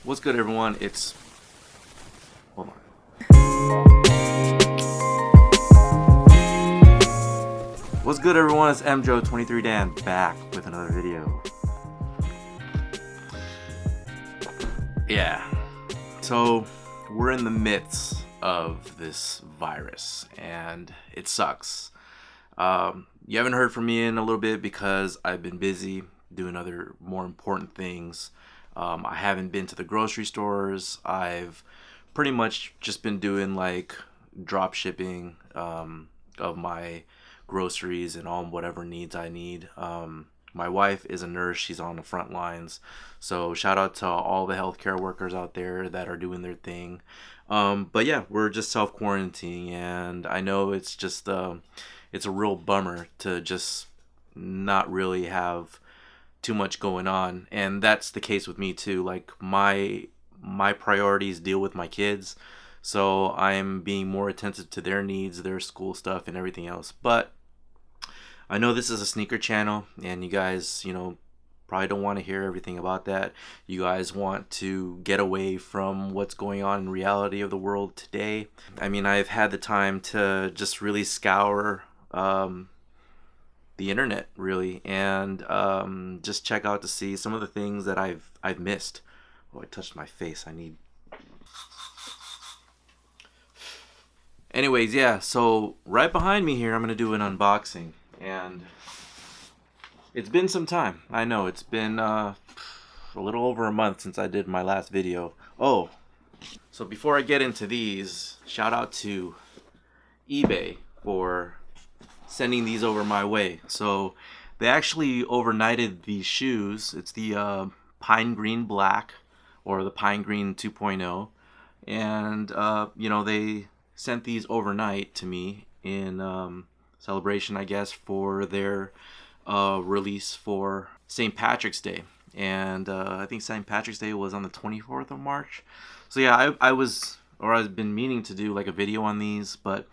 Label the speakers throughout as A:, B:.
A: What's good, everyone? Hold on. What's good, everyone? It's MJO23Dan back with another video. Yeah. So, we're in the midst of this virus, and it sucks. You haven't heard from me in a little bit because I've been busy doing other more important things. I haven't been to the grocery stores. I've pretty much just been doing like drop shipping of my groceries and all whatever needs I need. My wife is a nurse. She's on the front lines. So shout out to all the healthcare workers out there that are doing their thing. But yeah, we're just self-quarantining, and I know it's just it's a real bummer to just not really have too much going on, and that's the case with me too. Like my priorities deal with my kids, so I'm being more attentive to their needs, their school stuff, and everything else. But I know this is a sneaker channel, and you guys, probably don't want to hear everything about that. You guys want to get away from what's going on in reality of the world today. I mean, I've had the time to just really scour the internet, really, and just check out to see some of the things that I've missed. Oh, I touched my face. Anyways, yeah, so right behind me here, I'm gonna do an unboxing, and it's been some time. I know it's been a little over a month since I did my last video. Oh, so before I get into these, shout out to eBay for sending these over my way. So they actually overnighted these shoes. It's the Pine Green Black, or the Pine Green 2.0, and they sent these overnight to me in celebration, I guess, for their release for St. Patrick's Day. And I think St. Patrick's Day was on the 24th of March. So yeah, I've been meaning to do like a video on these, but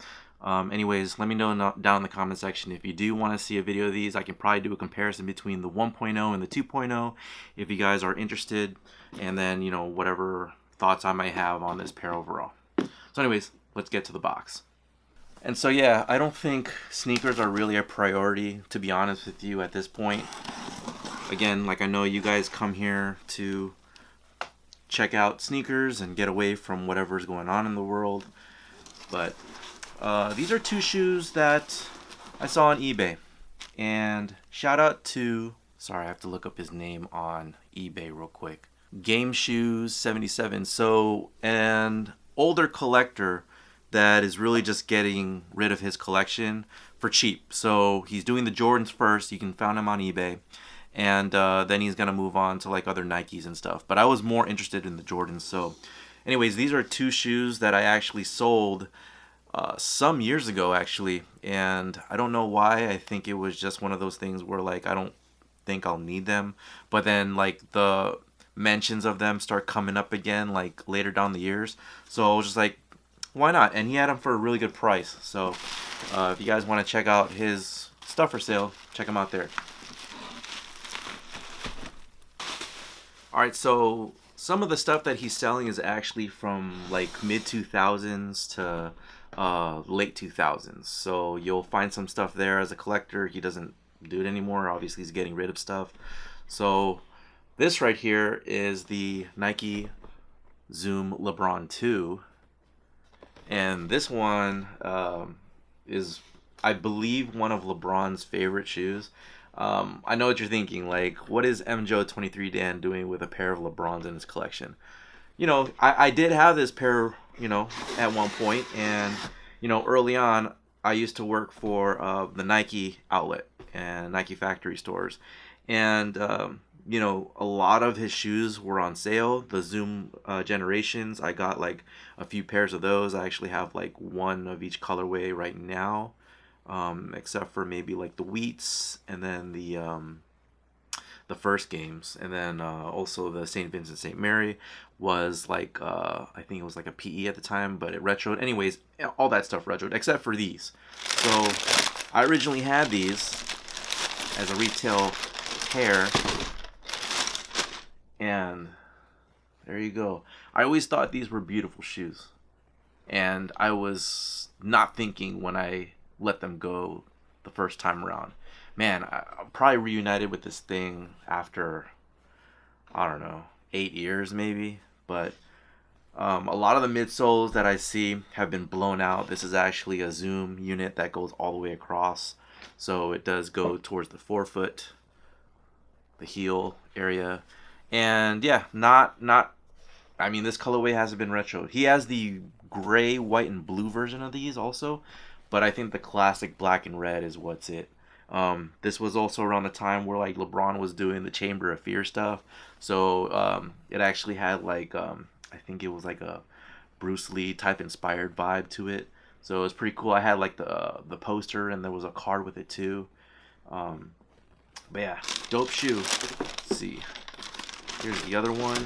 A: anyways, let me know down in the comment section if you do want to see a video of these. I can probably do a comparison between the 1.0 and the 2.0 if you guys are interested, and then whatever thoughts I might have on this pair overall. So anyways, let's get to the box. And so yeah, I don't think sneakers are really a priority, to be honest with you, at this point. Again, like, I know you guys come here to check out sneakers and get away from whatever's going on in the world, but these are two shoes that I saw on eBay, and shout out to, sorry, I have to look up his name on eBay real quick, Game Shoes 77. So an older collector that is really just getting rid of his collection for cheap. So he's doing the Jordans first. You can find him on eBay, and then he's gonna move on to like other Nikes and stuff. But I was more interested in the Jordans. So anyways, these are two shoes that I actually sold some years ago, actually, and I don't know why. I think it was just one of those things where like I don't think I'll need them, but then like the mentions of them start coming up again like later down the years, so I was just like, why not? And he had them for a really good price. So if you guys want to check out his stuff for sale, check him out there. Alright, so some of the stuff that he's selling is actually from like mid 2000s to late 2000s. So you'll find some stuff there as a collector. He doesn't do it anymore. Obviously, he's getting rid of stuff. So this right here is the Nike Zoom Lebron 2. And this one is, I believe, one of LeBron's favorite shoes. I know what you're thinking, like, what is MJO23Dan doing with a pair of LeBrons in his collection? I did have this pair, at one point, and, early on, I used to work for the Nike outlet and Nike factory stores, and, a lot of his shoes were on sale. The Zoom Generations, I got like a few pairs of those. I actually have like one of each colorway right now, except for maybe like the Wheats, and then the first games, and then also the St. Vincent St. Mary was like I think it was like a PE at the time, but it retroed. Anyways, all that stuff retroed except for these. So I originally had these as a retail pair, and There you go. I always thought these were beautiful shoes, and I was not thinking when I let them go the first time around. Man, I'm probably reunited with this thing after, I don't know, 8 years maybe. But a lot of the midsoles that I see have been blown out. This is actually a zoom unit that goes all the way across. So it does go towards the forefoot, the heel area. And yeah, not I mean, this colorway hasn't been retro. He has the gray, white, and blue version of these also, but I think the classic black and red is what's it. This was also around the time where like LeBron was doing the Chamber of Fear stuff, so it actually had like I think it was like a Bruce Lee type inspired vibe to it. So it was pretty cool. I had like the poster and there was a card with it too. But yeah, dope shoe. Let's see. Here's the other one.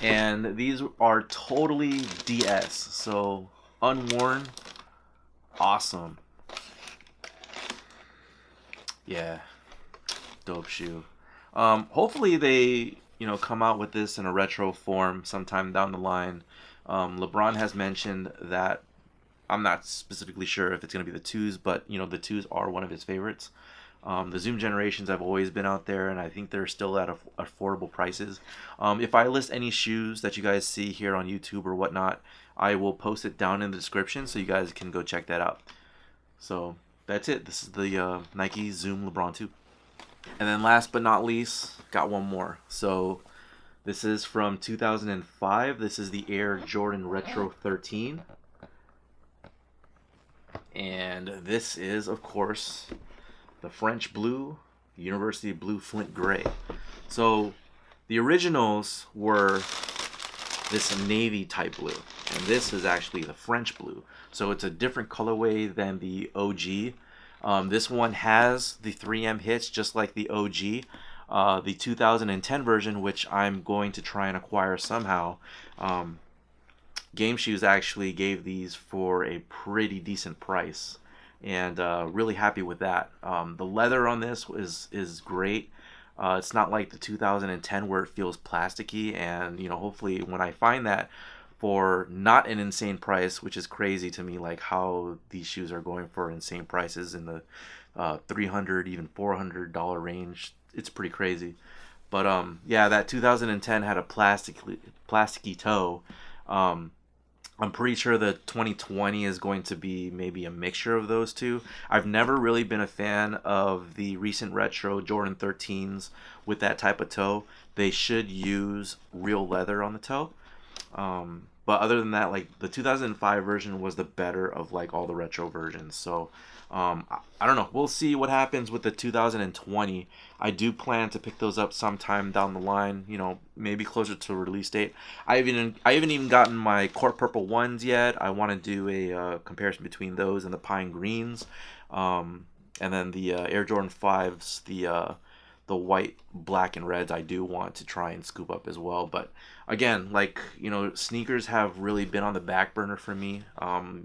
A: And these are totally DS, so unworn, awesome. Yeah, dope shoe. Hopefully they, come out with this in a retro form sometime down the line. LeBron has mentioned that, I'm not specifically sure if it's going to be the twos, but the twos are one of his favorites. The Zoom generations have always been out there, and I think they're still at affordable prices. If I list any shoes that you guys see here on YouTube or whatnot, I will post it down in the description so you guys can go check that out. So that's it. This is the Nike Zoom LeBron 2. And then last but not least, got one more. So this is from 2005. This is the Air Jordan Retro 13. And this is, of course, the French blue, University Blue Flint Gray. So the originals were this navy type blue, and this is actually the French blue. So it's a different colorway than the OG. This one has the 3M hits just like the OG. The 2010 version, which I'm going to try and acquire somehow, Game Shoes actually gave these for a pretty decent price, and really happy with that. The leather on this is great. It's not like the 2010 where it feels plasticky, and hopefully when I find that for not an insane price, which is crazy to me, like how these shoes are going for insane prices in the $300 even $400 range. It's pretty crazy. But yeah, that 2010 had a plasticky toe. I'm pretty sure the 2020 is going to be maybe a mixture of those two. I've never really been a fan of the recent retro Jordan 13s with that type of toe. They should use real leather on the toe. But other than that, like the 2005 version was the better of like all the retro versions. So I don't know. We'll see what happens with the 2020. I do plan to pick those up sometime down the line. Maybe closer to release date. I haven't even gotten my Court Purple ones yet. I want to do a comparison between those and the Pine Greens, and then the Air Jordan 5s, the white, black, and reds. I do want to try and scoop up as well. But again, like sneakers have really been on the back burner for me.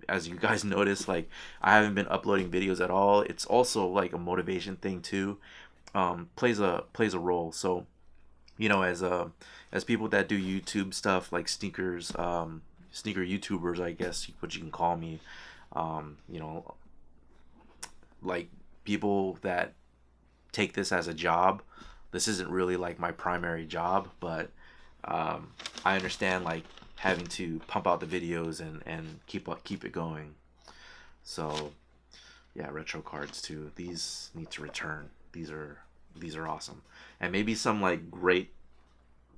A: As you guys notice, like I haven't been uploading videos at all. It's also like a motivation thing too. Plays a role. So as people that do YouTube stuff like sneakers, sneaker YouTubers, I guess what you can call me. Like people that take this as a job. This isn't really like my primary job, but I understand like having to pump out the videos and keep it going. So yeah, retro cards too. These need to return. These are awesome, and maybe some like great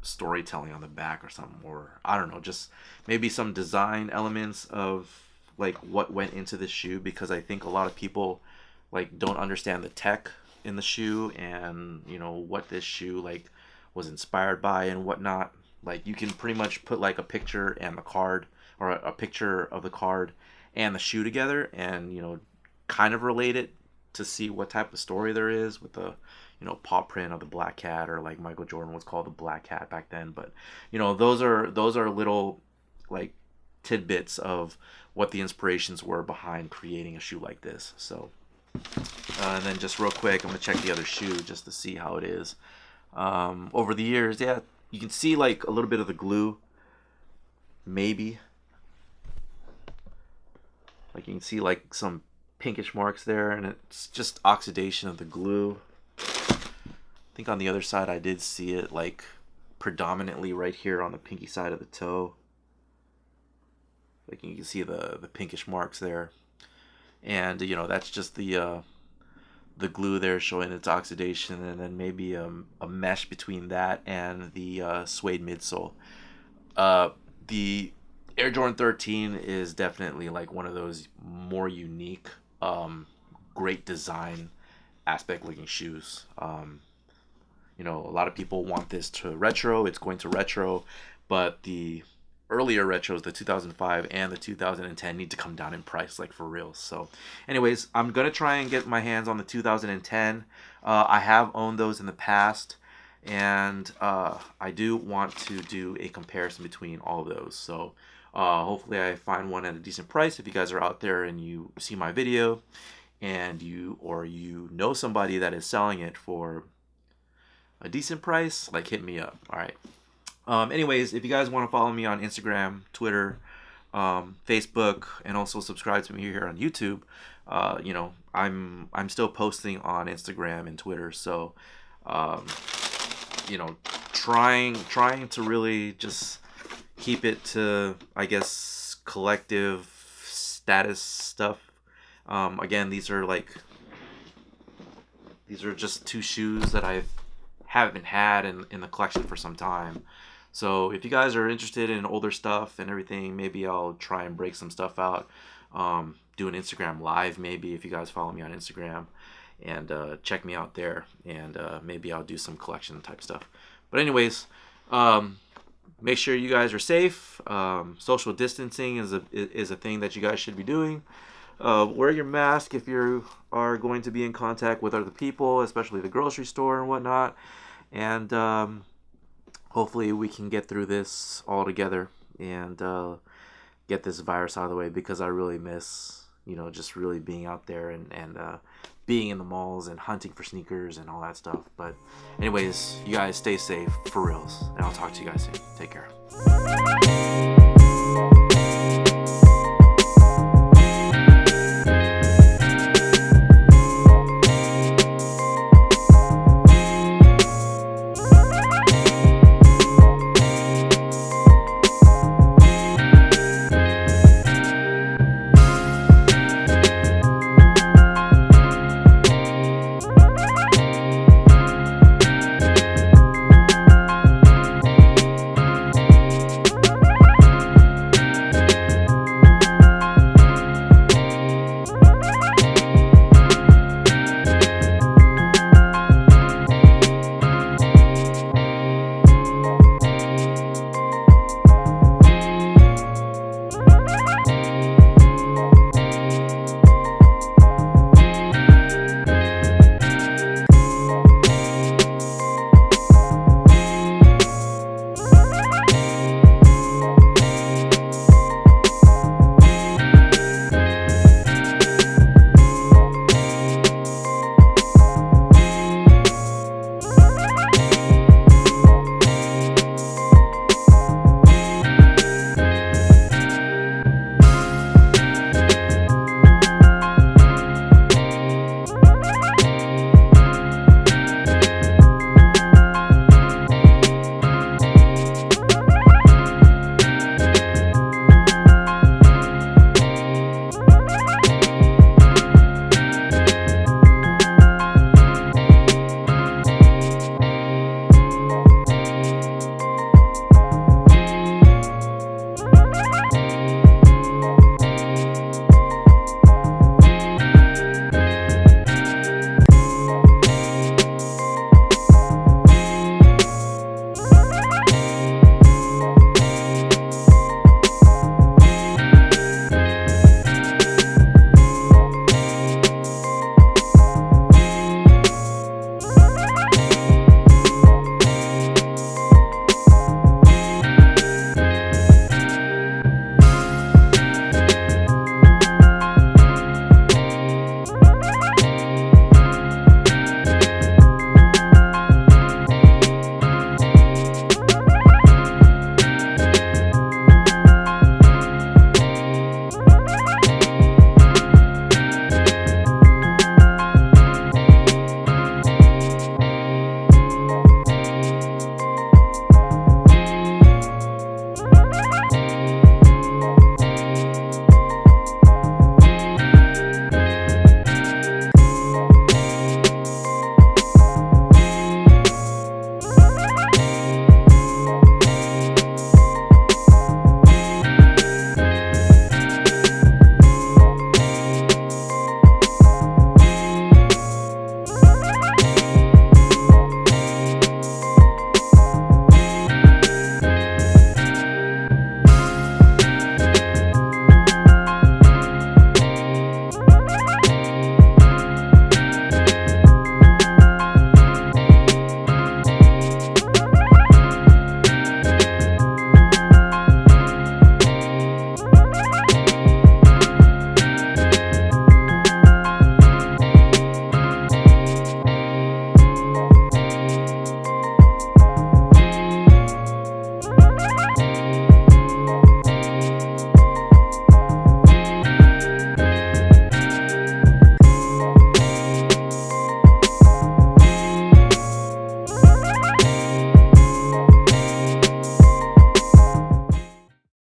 A: storytelling on the back or something, or I don't know, just maybe some design elements of like what went into this shoe, because I think a lot of people like don't understand the tech in the shoe and what this shoe like was inspired by and whatnot. Like you can pretty much put like a picture and the card, or a picture of the card and the shoe together, and kind of relate it to see what type of story there is with the paw print of the black cat, or like Michael Jordan was called the black cat back then. But those are little like tidbits of what the inspirations were behind creating a shoe like this. So and then just real quick, I'm gonna check the other shoe just to see how it is. Over the years, yeah, you can see like a little bit of the glue, maybe. Like you can see like some pinkish marks there, and it's just oxidation of the glue. I think on the other side I did see it like predominantly right here on the pinky side of the toe. Like you can see the pinkish marks there, and you know that's just the glue there showing its oxidation, and then maybe a mesh between that and the suede midsole. The Air Jordan 13 is definitely like one of those more unique, great design aspect looking shoes. You know, a lot of people want this to retro. It's going to retro, but the earlier retros, the 2005 and the 2010, need to come down in price, like for real. So anyways, I'm gonna try and get my hands on the 2010. I have owned those in the past, and I do want to do a comparison between all of those. So hopefully I find one at a decent price. If you guys are out there and you see my video and you know somebody that is selling it for a decent price, like, hit me up. All right. Anyways, if you guys want to follow me on Instagram, Twitter, Facebook, and also subscribe to me here on YouTube, you know, I'm still posting on Instagram and Twitter, so you know, trying to really just keep it to, I guess, collective status stuff. Again, these are just two shoes that I haven't had in the collection for some time. So if you guys are interested in older stuff and everything, maybe I'll try and break some stuff out. Do an Instagram live, maybe, if you guys follow me on Instagram, and check me out there, and maybe I'll do some collection type stuff. But anyways, make sure you guys are safe. Social distancing is a thing that you guys should be doing. Wear your mask if you are going to be in contact with other people, especially the grocery store and whatnot. And hopefully we can get through this all together and get this virus out of the way, because I really miss, you know, just really being out there and being in the malls and hunting for sneakers and all that stuff. But anyways, you guys stay safe for reals, and I'll talk to you guys soon. Take care.